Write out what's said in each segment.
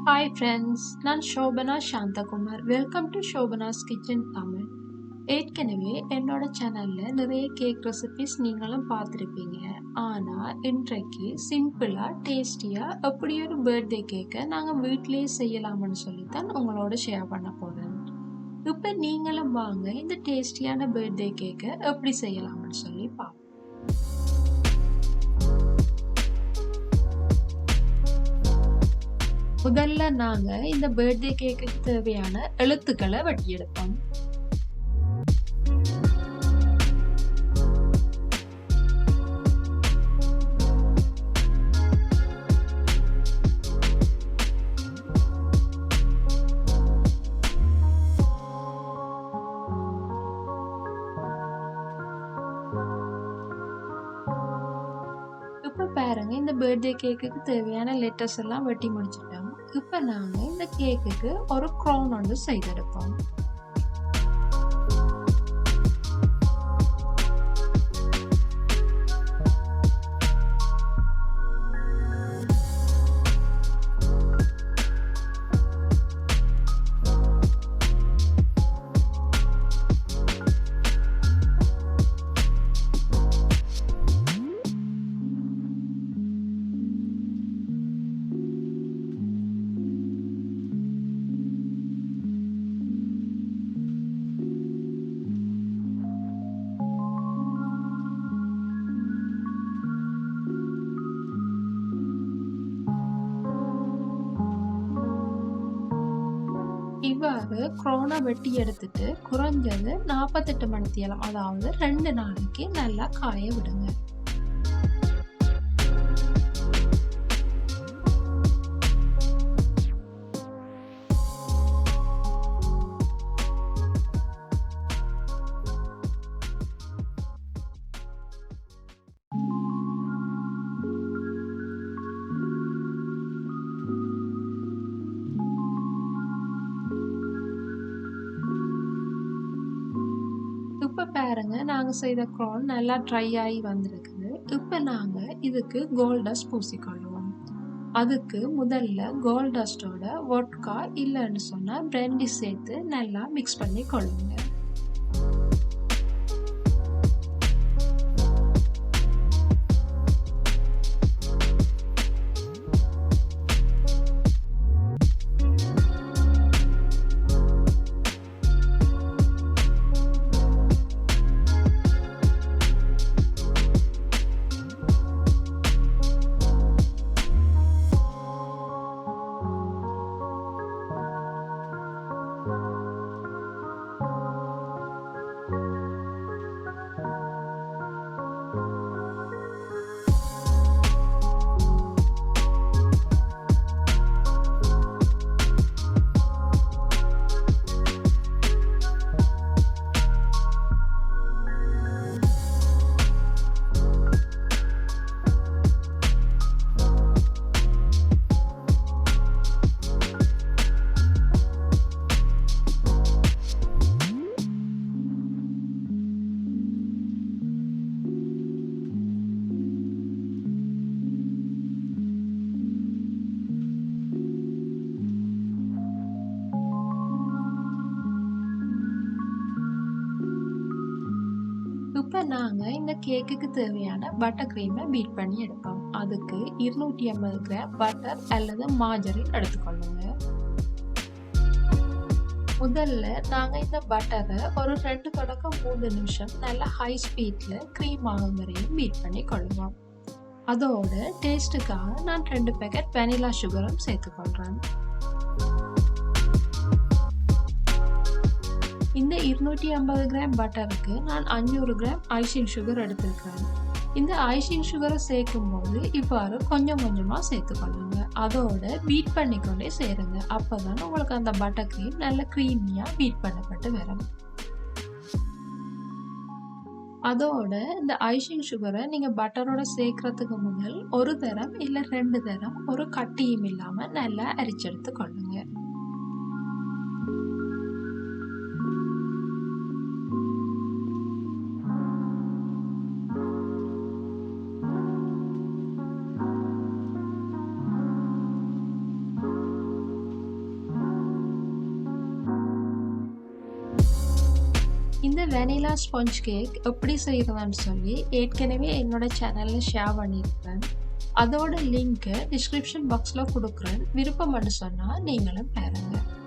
Hi friends, நான் Shobana Santhakumar. Welcome to Shobana's kitchen Tamil. ஏற்கனவே என்னோட சேனல்ல நிறைய கேக் ரெசிபிஸ் நீங்களும் பார்த்துருப்பீங்க. ஆனா இன்றைக்கு சிம்பிளா டேஸ்டியா எப்படி ஒரு பர்த்டே கேக்கை நாங்க வீட்டிலேயே செய்யலாம்னு சொல்லித்தான் உங்களோட ஷேர் பண்ண போறேன். இப்ப நீங்களும் வாங்க இந்த டேஸ்டியான பர்த்டே கேக்கை எப்படி செய்யலாம்னு சொல்லி பார்ப்போம். முதல்ல நாங்க இந்த பர்த்டே கேக்குக்கு தேவையான எழுத்துக்களை வெட்டி எடுப்போம். இப்ப பாருங்க, இந்த பர்த்டே கேக்குக்கு தேவையான லெட்டர்ஸ் எல்லாம் வெட்டி முடிச்சிட்டோம். இப்ப நாங்க இந்த கேக்குக்கு ஒரு க்ரௌன் ஒன்று செய்தெடுப்போம். இவ்வாறு க்ரௌனை வெட்டி எடுத்துட்டு குறைஞ்சது 48 மணித்தியாலம், அதாவது 2 நாளைக்கு நல்லா காய விடுங்க. இப்ப பாருங்க, நாங்க செய்த க்ரௌன் நல்லா ட்ரை ஆகி வந்திருக்குது. இப்ப நாங்க இதுக்கு கோல்ட் டஸ்ட் பூசிக்கொள்ளுவோம். அதுக்கு முதல்ல கோல்ட் டஸ்டோட வோட்கா இல்லைன்னு சொன்னா பிராண்டி சேர்த்து நல்லா மிக்ஸ் பண்ணி கொள்ளுங்க. இப்ப நாங்க இந்த கேக்குக்கு தேவையான பட்டர் கிரீமை பீட் பண்ணி எடுப்போம். அதுக்கு 250 கிராம் பட்டர் அல்லது மார்ஜரின் எடுத்துக்கொள்ளுங்க. முதல்ல நாங்க இந்த பட்டரை ஒரு 2 தொடக்கம் 3 நிமிஷம் நல்லா ஹை ஸ்பீட்ல கிரீம் ஆகும் வரையும் பீட் பண்ணி கொள்ளுவோம். அதோட டேஸ்டுக்காக நான் 2 பேக்கெட் வெனிலா சுகரும் சேர்த்துக்கொள்றேன். இந்த 250 கிராம் பட்டருக்கு நான் 500 கிராம் ஐசிங் சுகர் எடுத்திருக்கிறேன். இந்த ஐசிங் சுகரை சேர்க்கும் போது இவ்வாறு கொஞ்சம் கொஞ்சமா சேர்த்துக்கொள்ளுங்க. அதோட பீட் பண்ணிக்கொண்டே சேருங்க. அப்பதான் உங்களுக்கு அந்த பட்டர் கிரீம் நல்ல கிரீமியா பீட் பண்ணப்பட்டு வரும். அதோட இந்த ஐசிங் சுகரை நீங்க பட்டரோட சேர்க்கறதுக்கு முதல் ஒரு தரம் இல்ல 2 தரம் ஒரு கட்டியும் இல்லாம நல்லா அரிச்செடுத்து கொள்ளுங்க. வெனிலா ஸ்பாஞ்ச் கேக் எப்படி செய்கிறதுன்னு சொல்லி ஏற்கனவே என்னோட சேனலில் ஷேர் பண்ணியிருக்கேன். அதோட லிங்க்கை டிஸ்கிரிப்ஷன் பாக்ஸில் கொடுக்குறேன். விருப்பம்னு சொன்னால் நீங்களும் பாருங்கள்.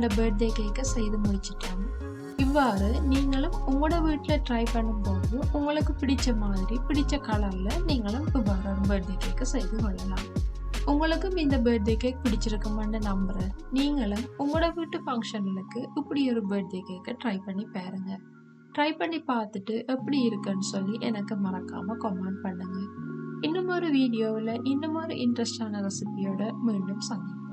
எங்களோட பர்த்டே கேக்கை செய்து முடிச்சிட்டோம். இவ்வாறு நீங்களும் உங்களோட வீட்டில் ட்ரை பண்ணும்போது உங்களுக்கு பிடிச்ச மாதிரி பிடிச்ச கலரில் நீங்களும் இவ்வாறு ஒரு பர்த்டே கேக்கை செய்து கொள்ளலாம். உங்களுக்கும் இந்த பர்த்டே கேக் பிடிச்சிருக்குமான்னு நம்புகிறேன். நீங்களும் உங்களோட வீட்டு ஃபங்க்ஷனுக்கு இப்படி ஒரு பர்த்டே கேக்கை ட்ரை பண்ணி பாருங்க. ட்ரை பண்ணி பார்த்துட்டு எப்படி இருக்குன்னு சொல்லி எனக்கு மறக்காமல் கமெண்ட் பண்ணுங்க. இன்னும் ஒரு வீடியோவில் இன்னும் ஒரு இன்ட்ரெஸ்டான ரெசிபியோட மீண்டும் சந்திப்போம்.